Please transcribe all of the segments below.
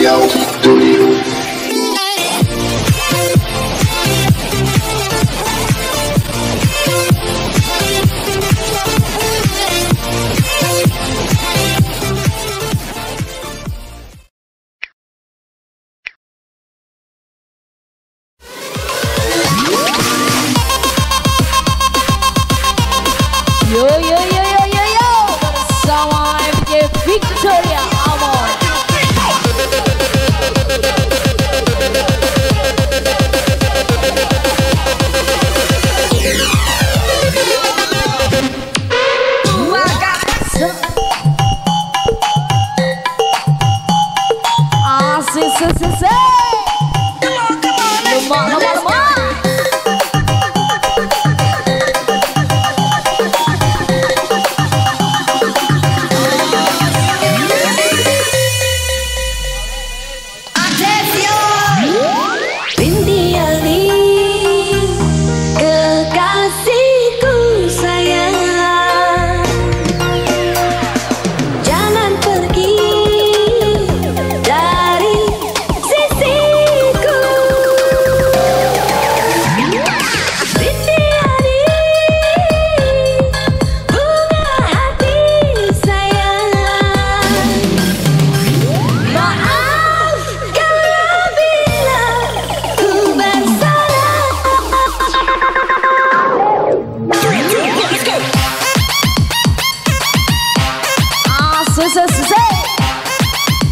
Royal Studio. Bersama MJ Victoria Amon. Lemak.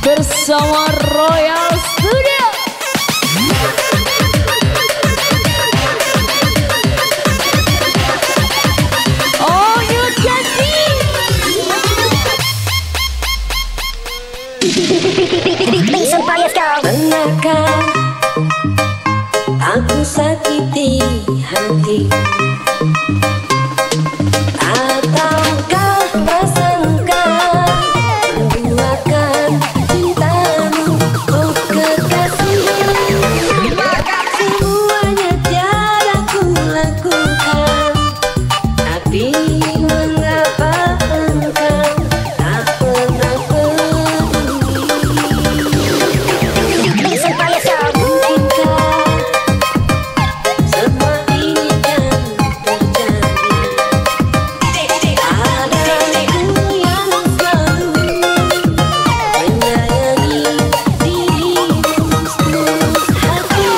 Bersama Royal Studio. Oh, you can Benarkah aku sakiti hati? Ataukah prasangka menduakan cintamu, oh kekasih? Semuanya tiada ku lakukan, tapi mengapa engkau tak pernah peduli? Mungkinkah semua ini kan terjadi? Ada aku yang selalu menyayangi dirimu setulus hati.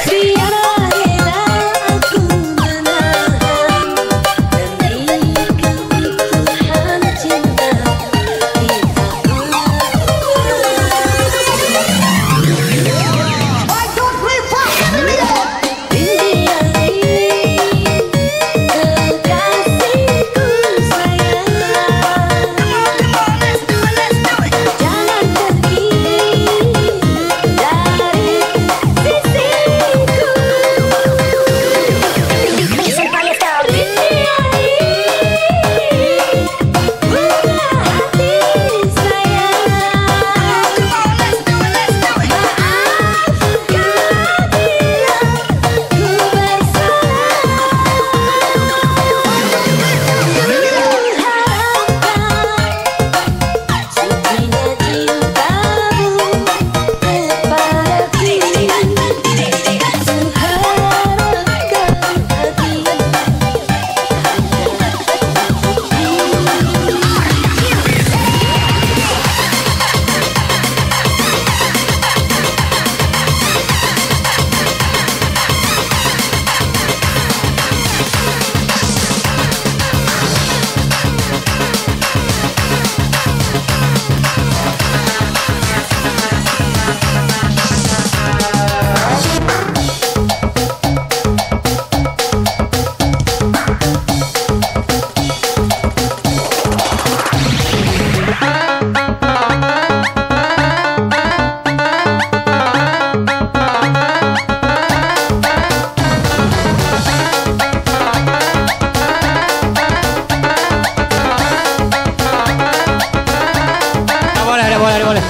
Biarlah rela aku menahan dan berikan Tuhan cinta boleh.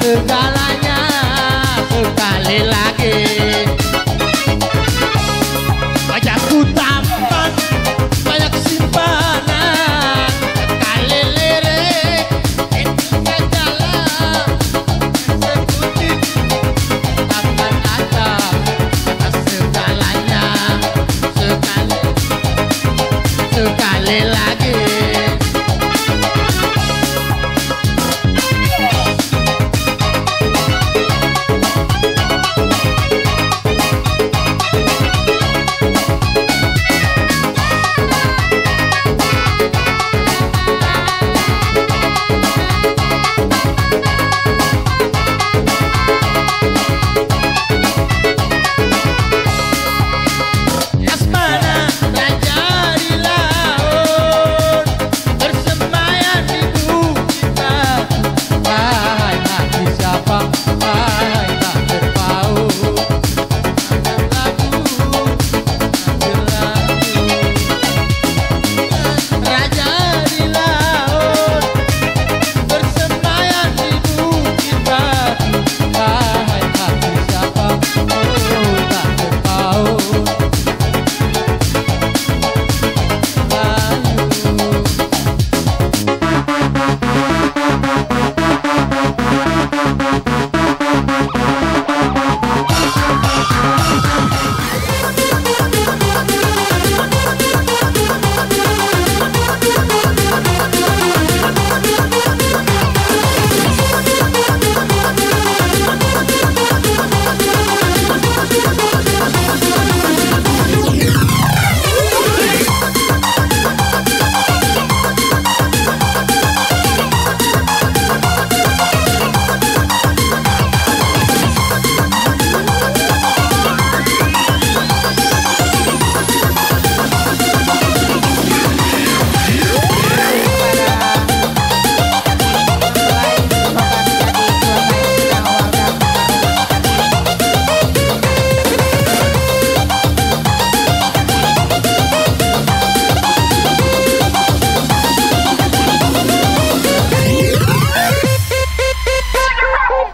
segalanya sekali lagi. Banyak tampan, banyak simpanan, sekali lirik itu jalan eksekutif. Akan ada kata segalanya sekali lagi.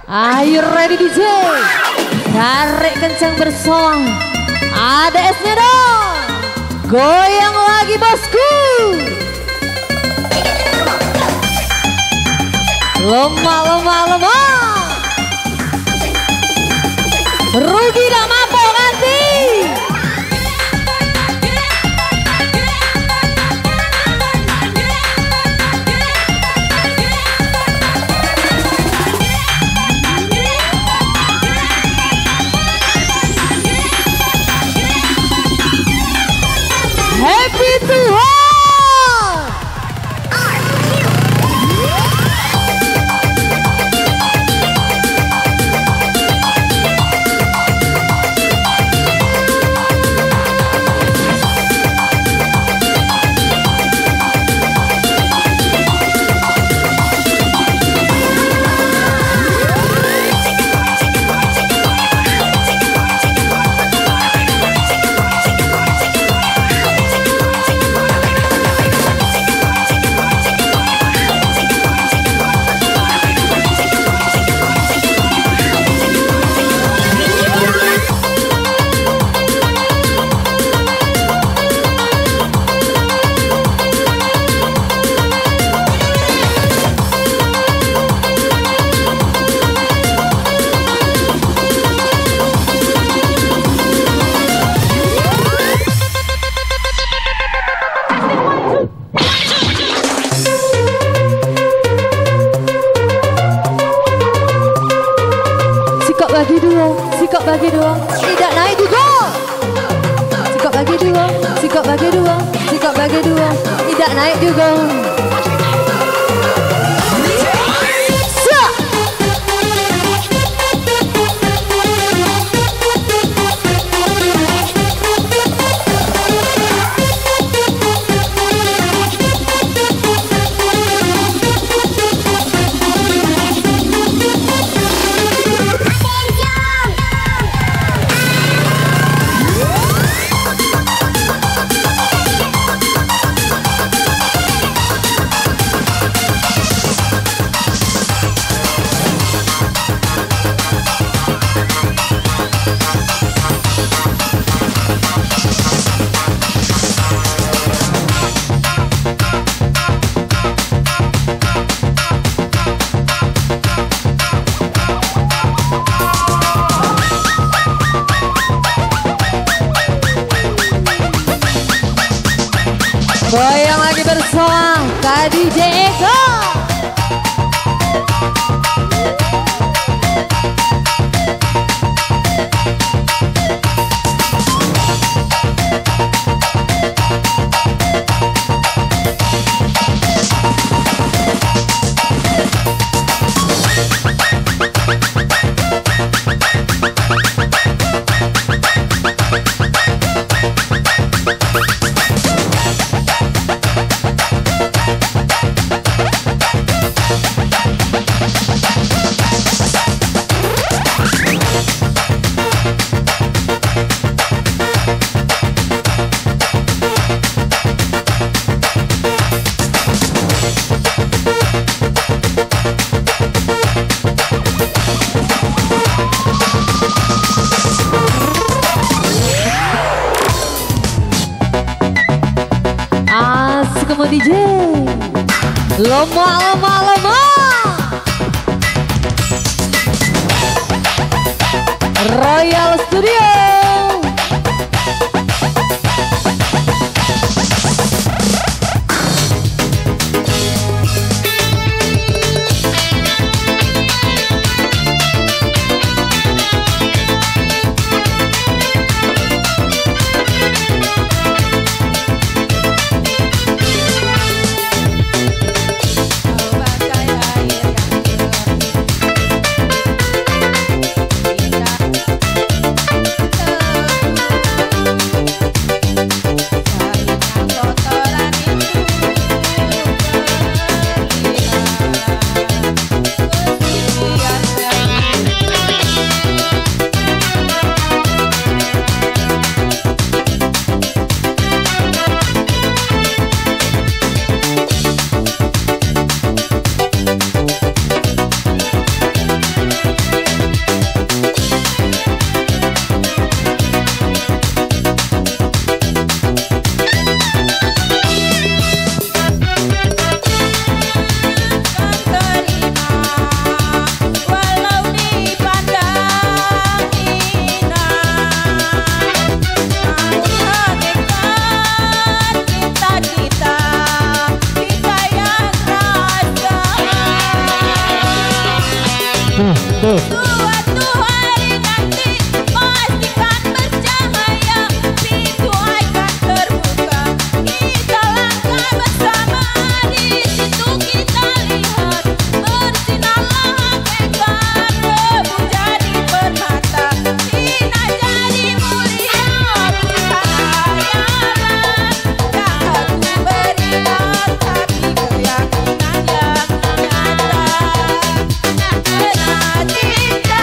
Are you ready DJ? Tarik kencang bersong. Ada esnya dong. Goyang lagi bosku. Lemah. Rugi dah mabok nanti. Happy Tuhan. Sikap bagi dua, tidak naik juga. Sikap bagi dua, sikap bagi dua, sikap bagi dua, tidak naik juga. Goyang lagi bersama Kak DJ Eko. Kamu DJ lama Royal Studio. Suatu hari nanti pastikan bercahaya, pintu akan terbuka, kita langkah bersama, di situ kita lihat bersinarlah hakikat, debu jadi permata, hina jadi mulia, bukan hayalan, yang aku berikan tapi keyakinan yang nyata. Cinta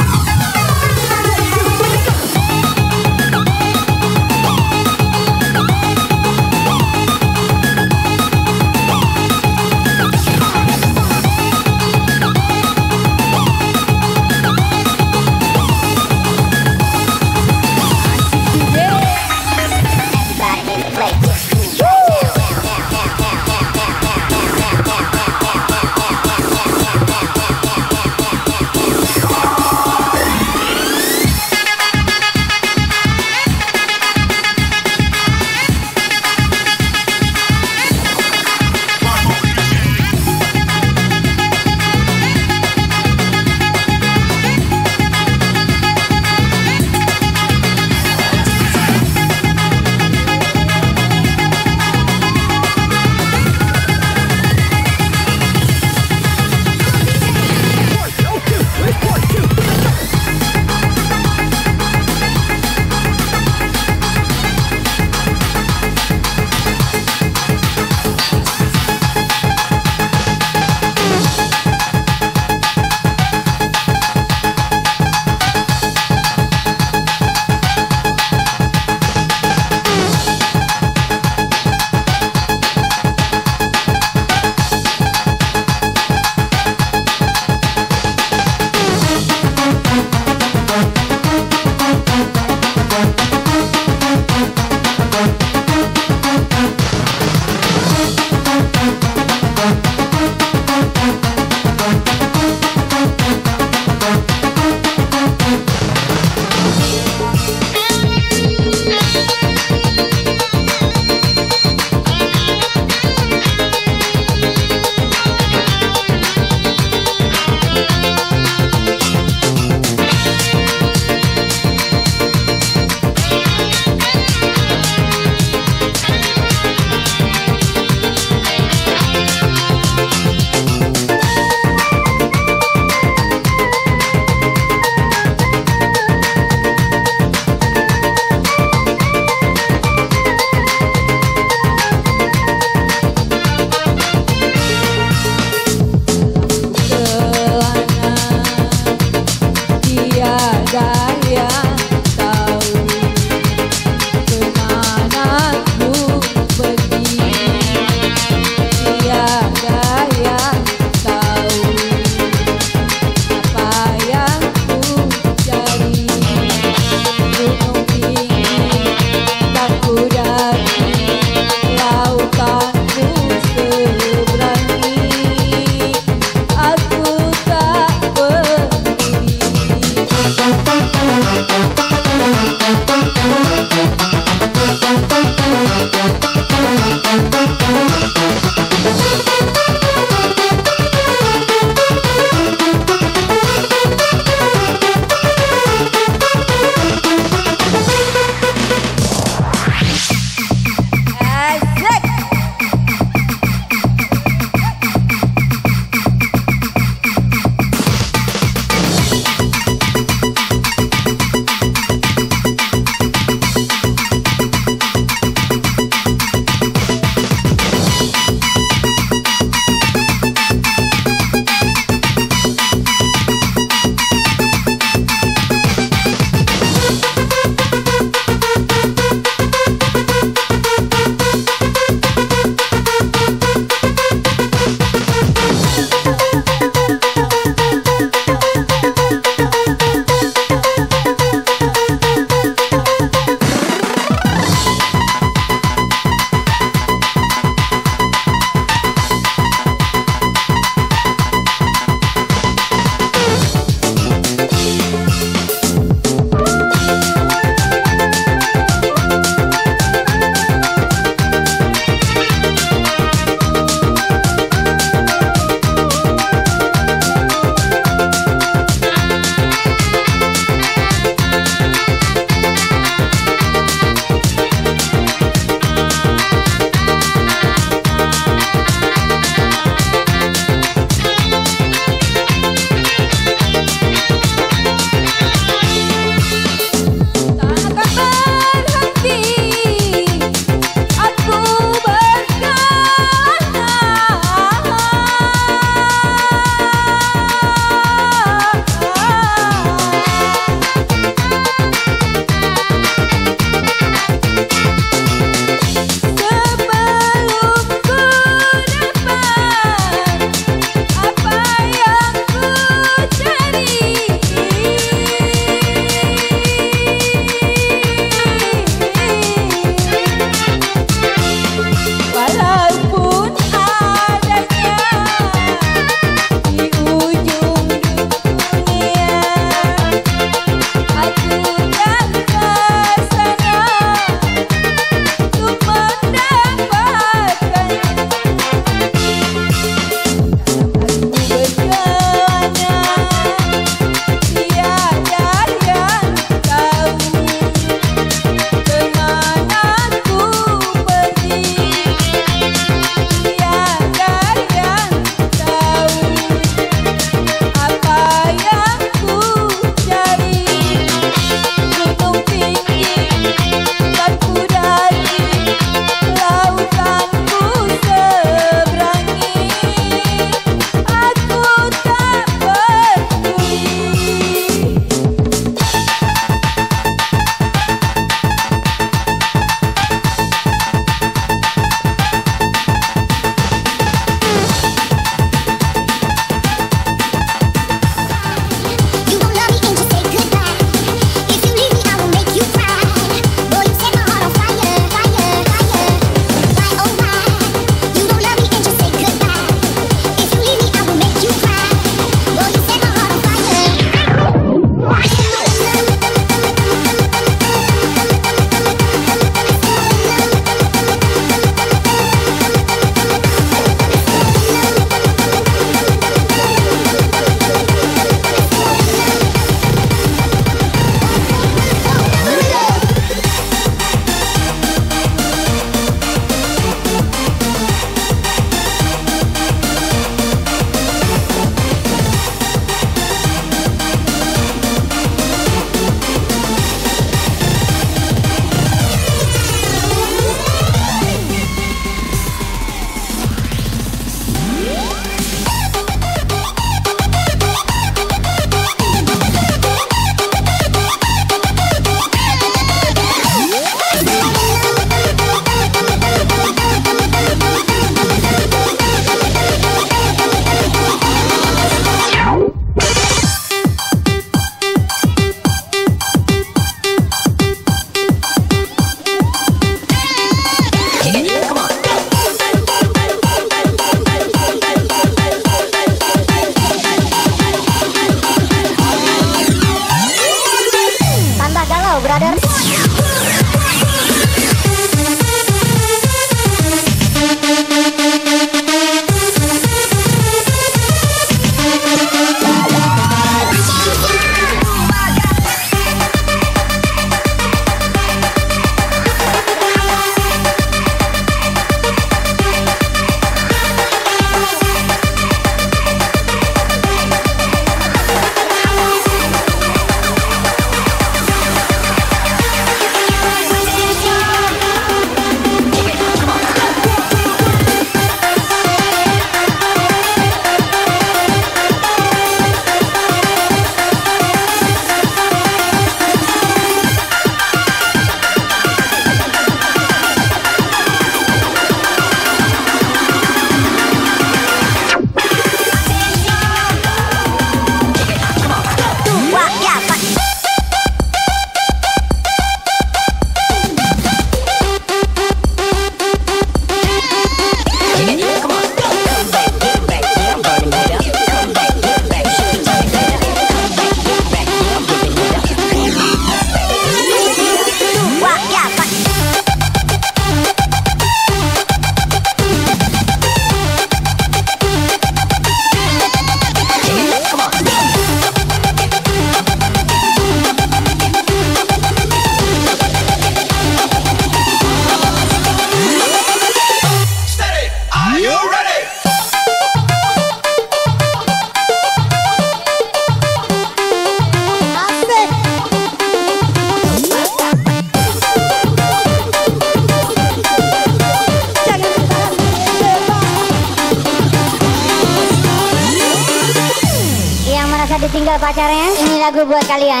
ditinggal pacarnya, ini lagu buat kalian.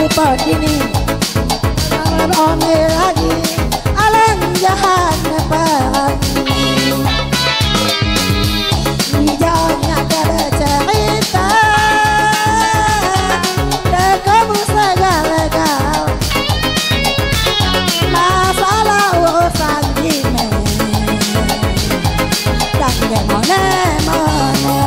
Upat ini jangan omel lagi, alang jahat pagi. Hijaunya ada cerita dan kamu segala gal, masalah urusan ini dan demone-mone.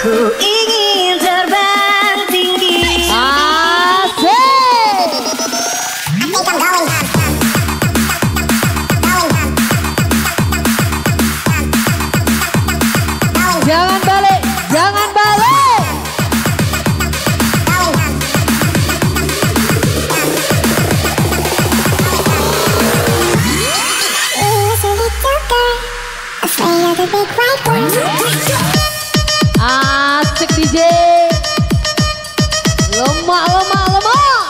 Aku ingin terbang tinggi. Asik. Jangan balik, jangan balik. Asik DJ. Lemak, lemak, lemak.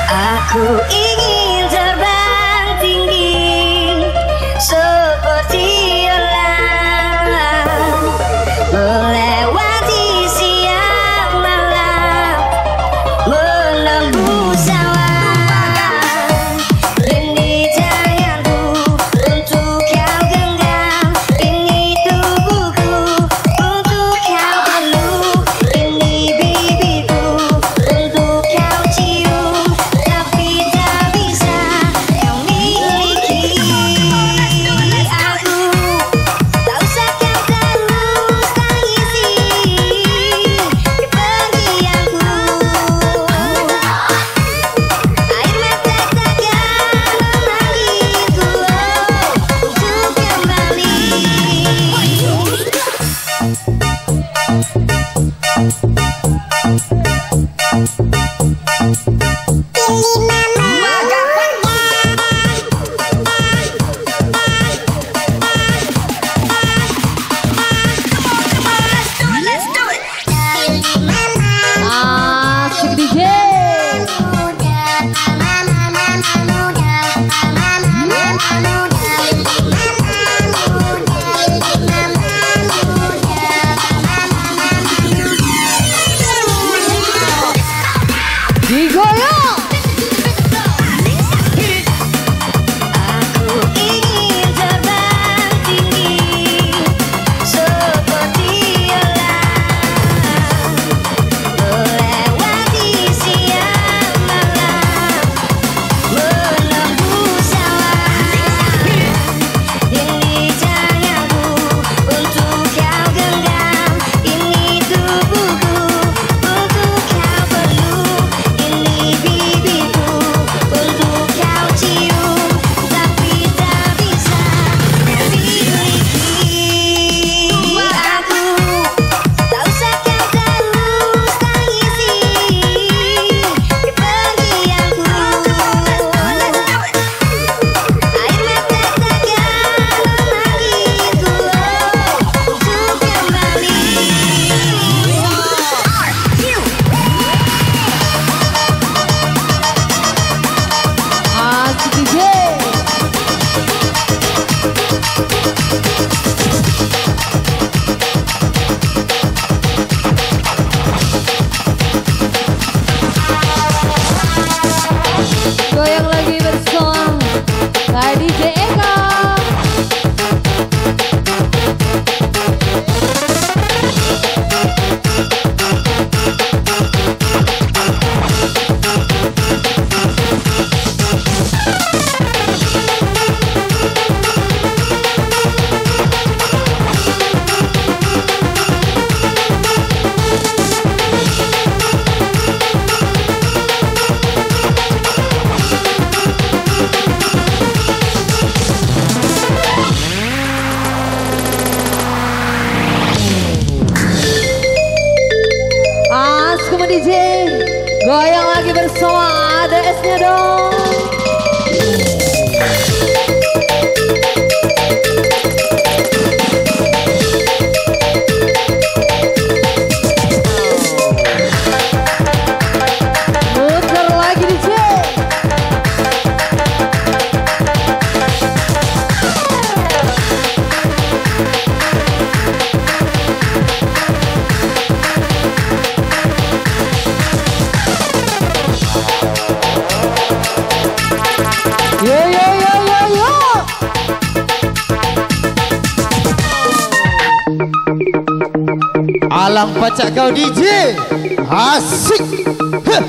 Aku ingin terbang tinggi seperti elang, melewati siang malam, menembus awan. Ini tanganku untuk kau genggam, ini tubuhku untuk kau peluk, ini bibirku untuk kau cium, tapi tak bisa kau miliki aku. Tak usah kau terus tangisi kepergianku. Air mata takkan memanggilku untuk kembali. Asik DJ. Digoyang. Aku ingin terbang tinggi seperti elang, melewati siang malam, menembus awan. Ini tanganku untuk kau genggam, ini tubuhku untuk kau peluk, ini bibirku untuk kau cium, tapi tak bisa kau miliki aku. Tak usah kau terus tangisi kepergianku. Air mata takkan memanggilku untuk kembali. Asik DJ. Goyang lagi bersama Kak DJ Eka. Asik DJ. Goyang lagi bersama ADS-nya dong. Muter lagi DJ. Alang pacak kau DJ. Asik. Heh.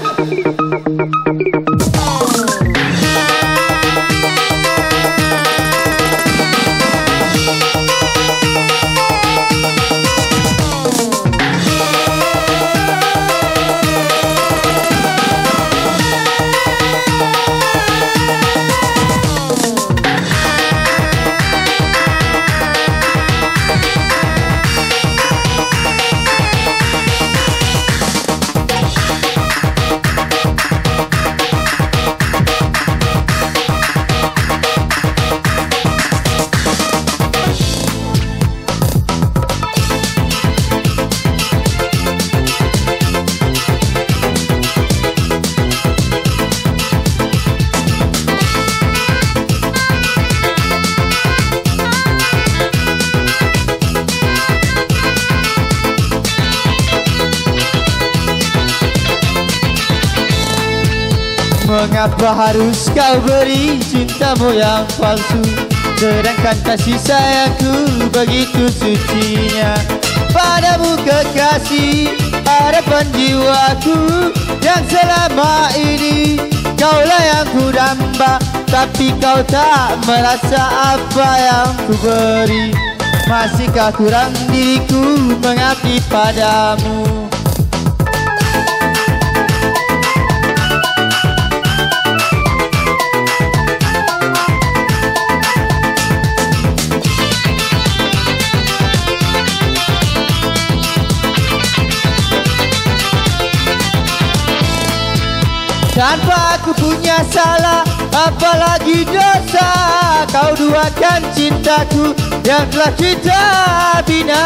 Mengapa harus kau beri cintamu yang palsu, sedangkan kasih sayangku begitu sucinya. Padamu kekasih, harapan jiwaku yang selama ini kaulah yang ku damba, tapi kau tak merasa apa yang ku beri. Masihkah kurang diriku mengabdi padamu? Tanpa aku punya salah, apalagi dosa, kau duakan cintaku yang telah kita bina.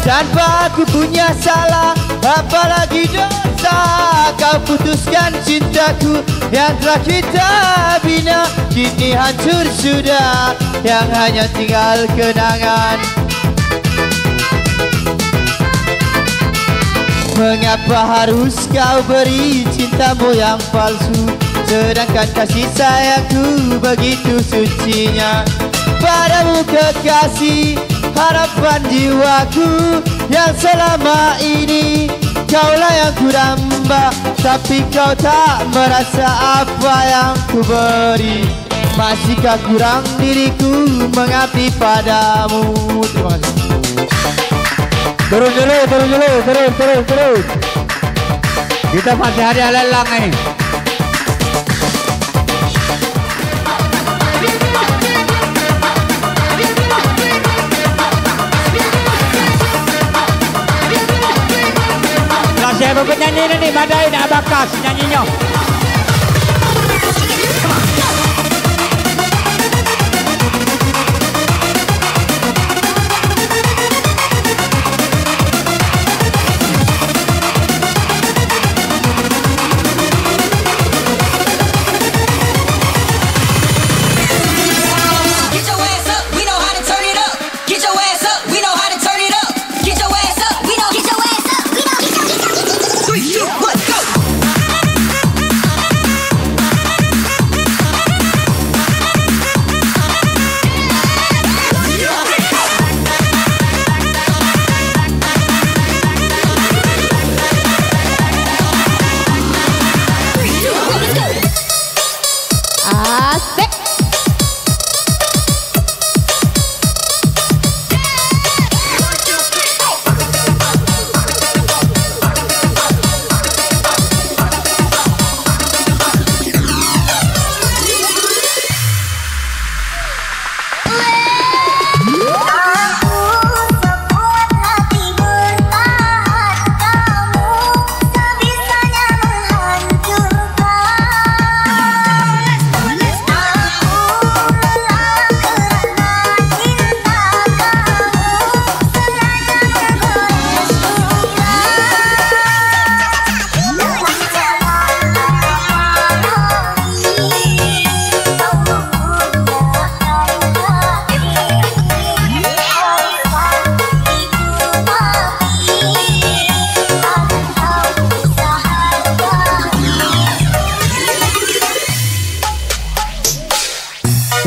Tanpa aku punya salah, apalagi dosa, kau putuskan cintaku yang telah kita bina. Kini hancur sudah, yang hanya tinggal kenangan. Mengapa harus kau beri cintamu yang palsu, sedangkan kasih sayangku begitu sucinya. Padamu kekasih, harapan jiwaku yang selama ini kaulah yang ku damba, tapi kau tak merasa apa yang ku beri. Masihkah kurang diriku mengabdi padamu? Terima kasih. Turun dulu. Kita masih hari lelang nih. Lah siapa penyanyi ini? Badai nak bakas nyanyinya.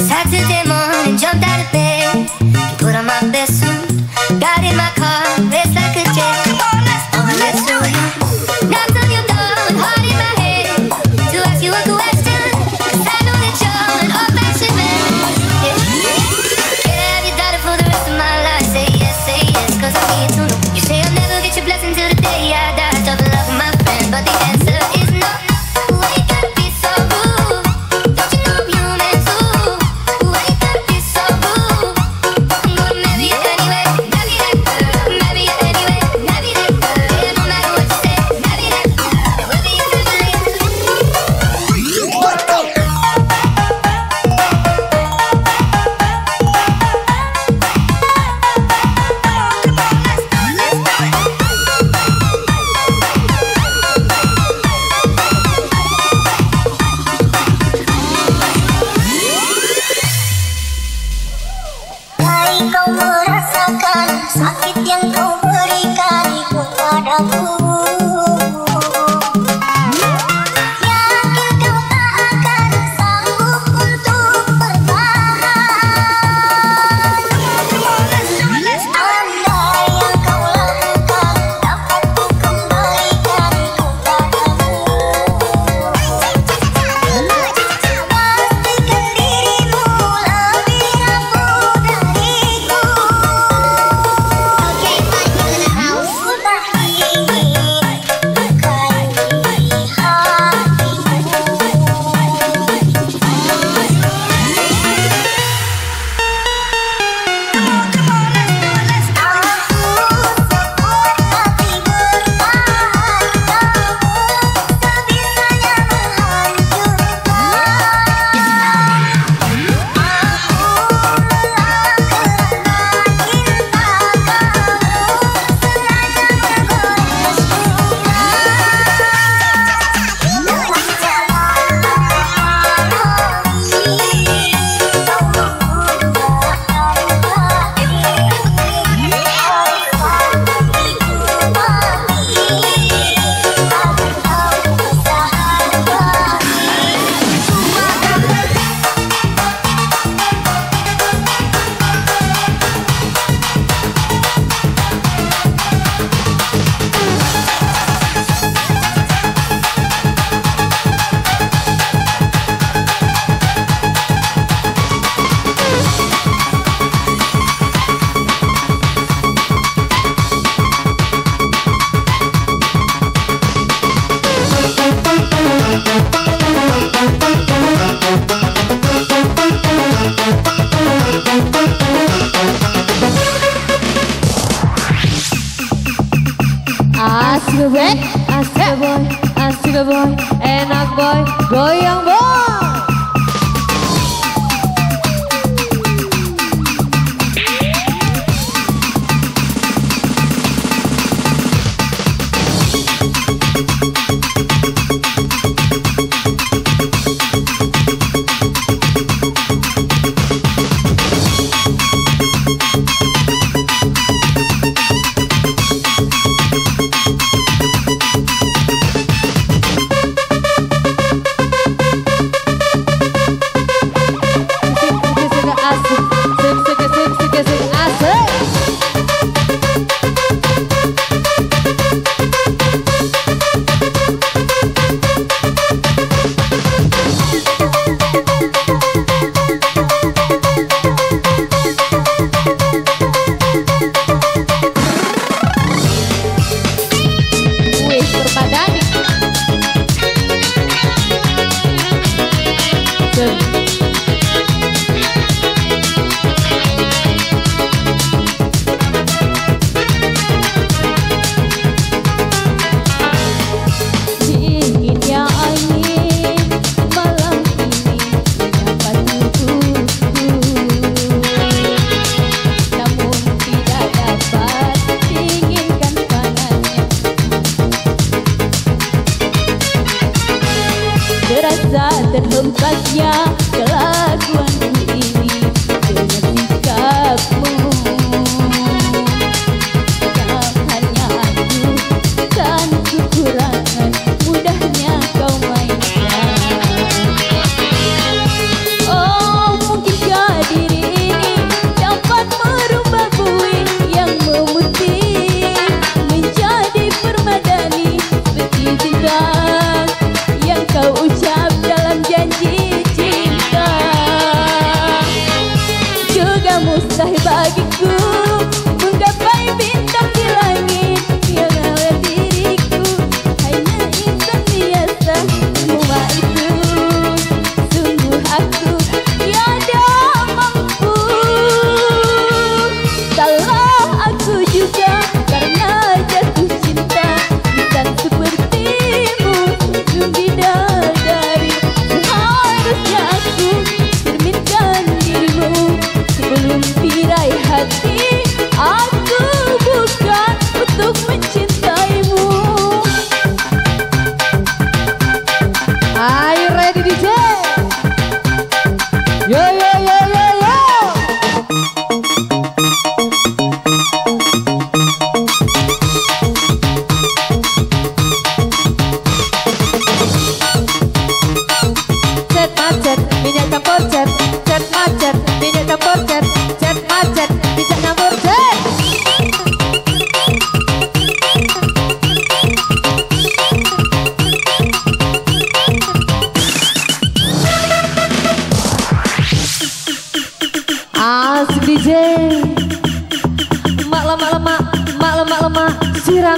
Saturday morning, jumped out of bed. dengan sakit yang kau berikan kepadaku. Yakin kau tak akan sanggup untuk bertahan. Andai yang kau lakukan dapat ku kembalikan kepadamu. Pastikan dirimu lebih ampuh dariku. Aku tak ingin lukai Asik boy, enak boy, goyang boy. DJ. Mak lemak, siram.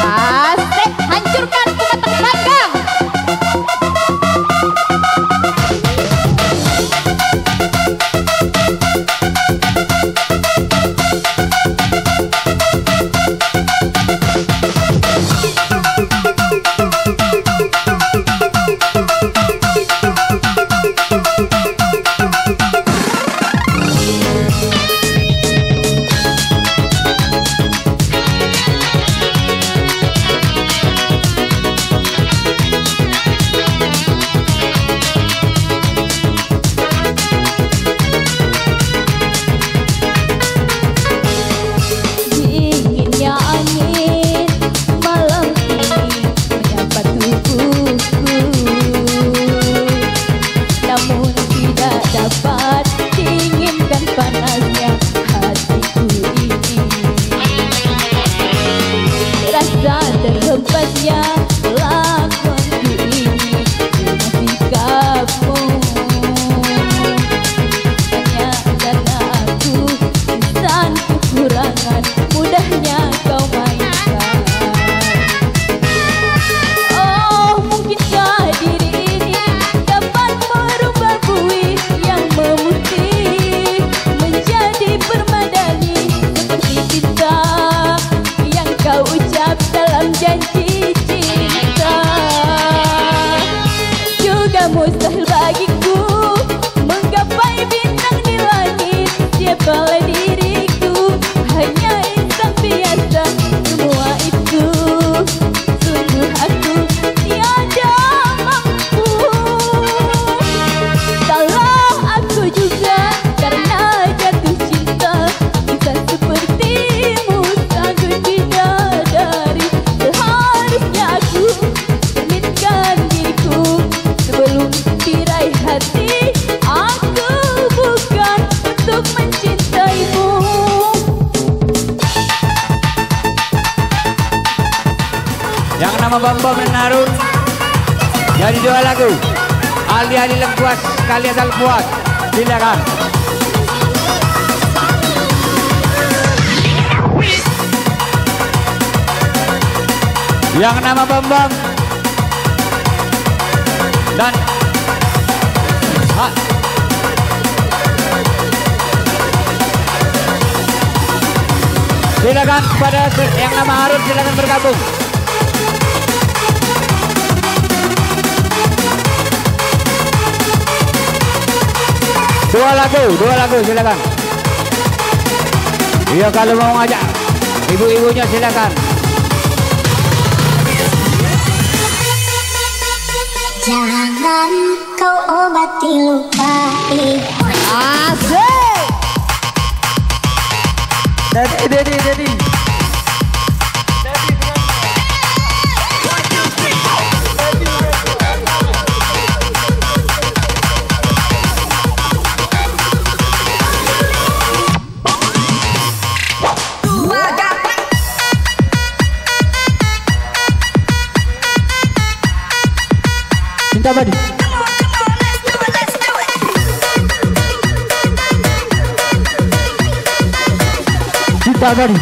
Asik, hancurkan pemetak langgang. Terhempasnya lakonku ini dengan sikapmu. Hanya karena aku insan kekurangan, mudahnya kau mainkan. Oh, mungkinkah diri ini dapat merubah buih yang memutih menjadi permadani seperti cinta yang kau ucap dalam janji cinta. Juga mustahil bagiku menggapai bintang di langit. Siapalah diriku, hanya insan biasa. Semua itu sungguh aku tiada mampu. Salah aku juga karena jatuh cinta. Insan sepertimu sanggup bidadari. Seharusnya aku cerminkan diriku sebelum tirai hati. Aku bukan untuk mencintaimu. Yang nama Bambang dan Harun. Jadi 2 lagu. Ahli-ahli lengkuas, kalian asal puas. Silakan. Yang nama Bambang dan silakan kepada yang nama Harun, silakan bergabung. Dua lagu silakan. Iya, kalau mau ngajak ibu-ibunya silakan. Jangan kau obati luka ini. Asik. Dedi. Cinta Abadi. Cinta Abadi.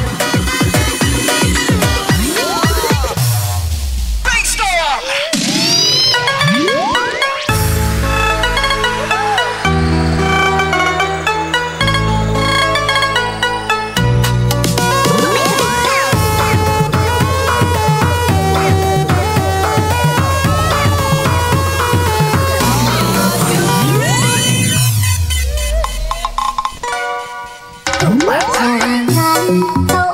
Jangan kau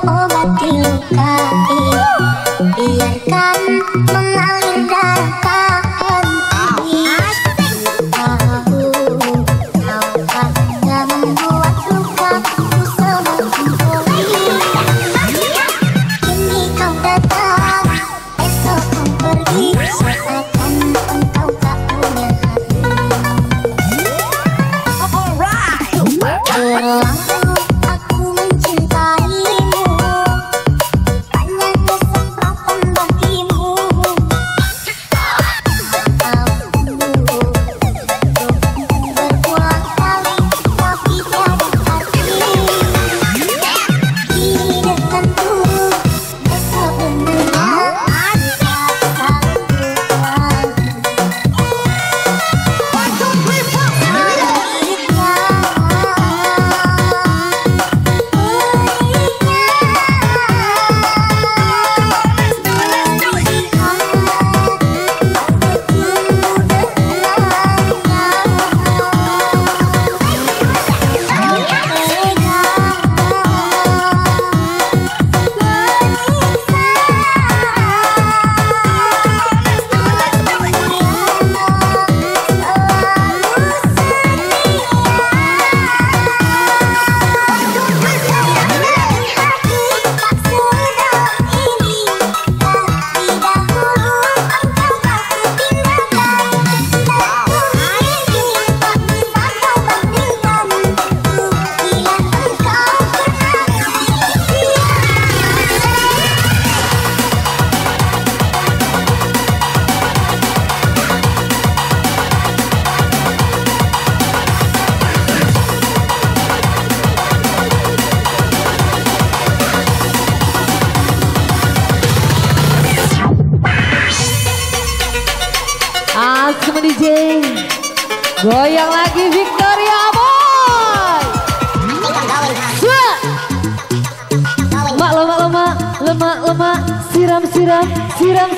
Awas sama DJ. Goyang lagi Victoria boy. Lemak, siram.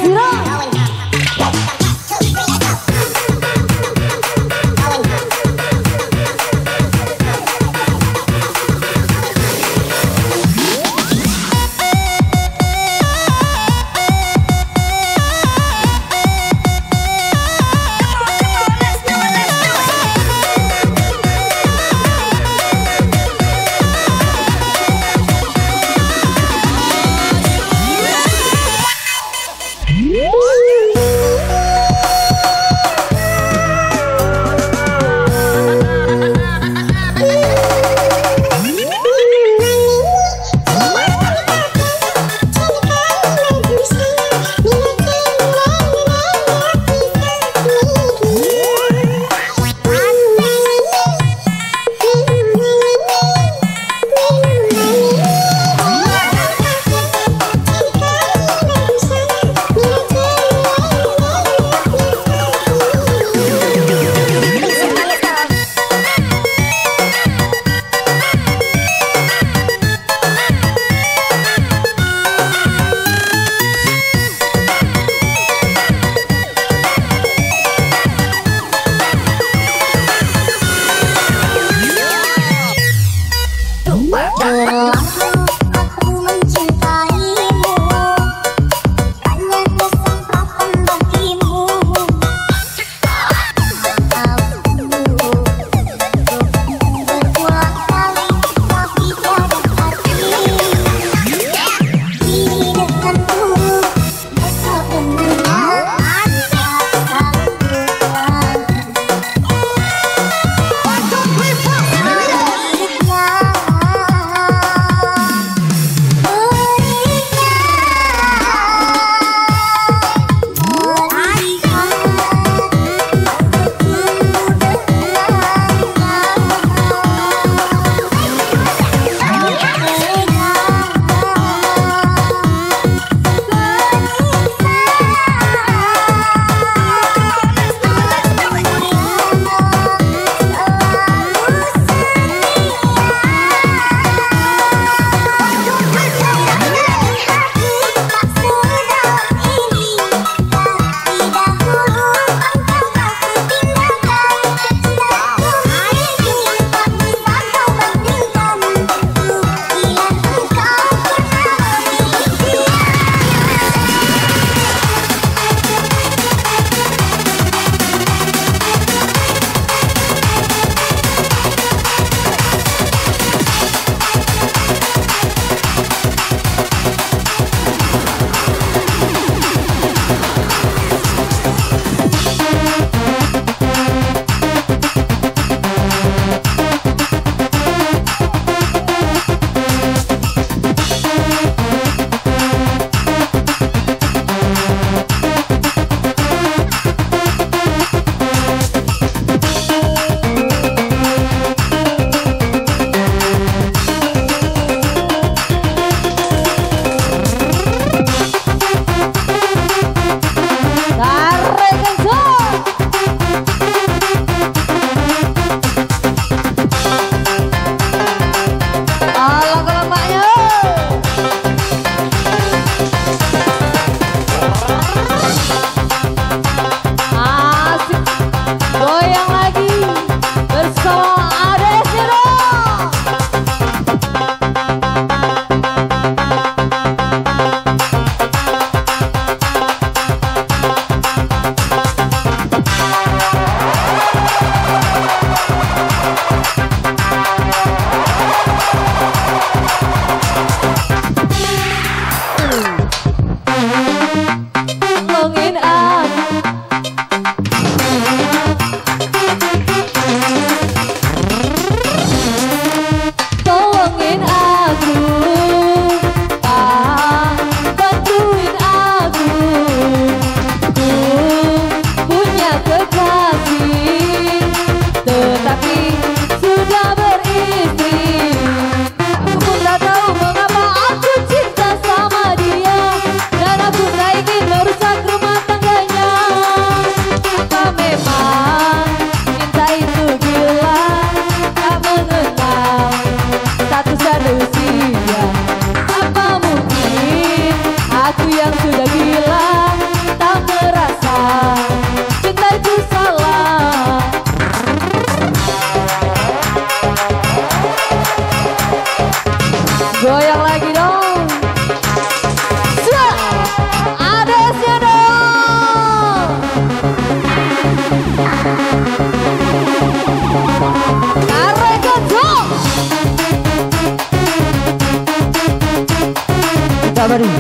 Abadi.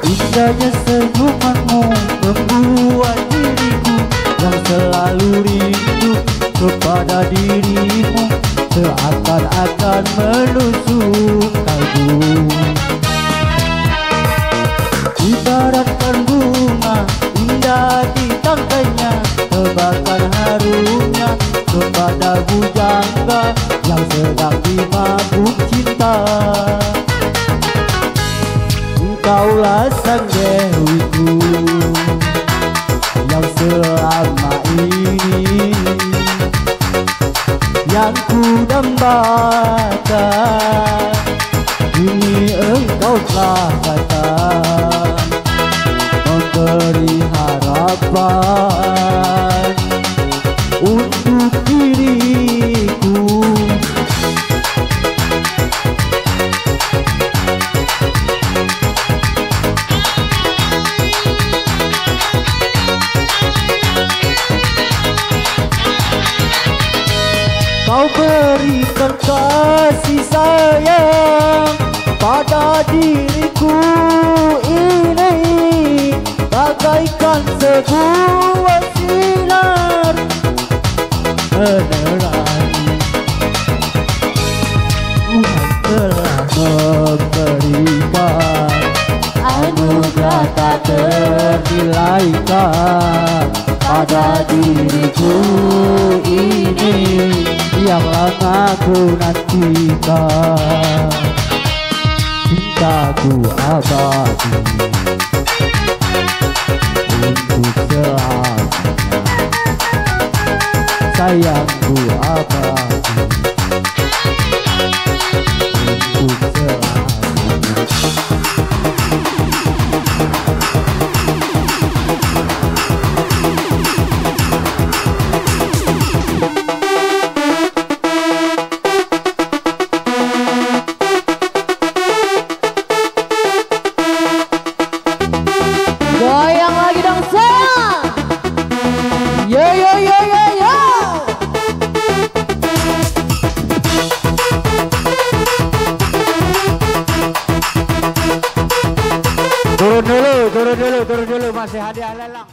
Indahnya senyumanmu membuat diriku yang selalu rindu kepada dirimu, seakan-akan menusuk kalbu. Ibaratkan bunga indah di tangkainya, tebarkan harumnya kepada bujangga yang sedang dimabuk cinta. Kaulah sang dewiku yang selama ini yang ku dambakan. Kini engkau telah datang memberi harapan untuk diriku. Kau berikan kasih sayang pada diriku ini, bagaikan sebuah sinar menerangi. Tuhan telah memberikan anugerah tak ternilaikan pada diriku ini yang lama ku nantikan. Cintaku abadi untuk selamanya, sayangku abadi untuk selamanya. Goyang lagi dong sayang. Yo yo yo yo yo. Turun dulu, masih hadiah lelang.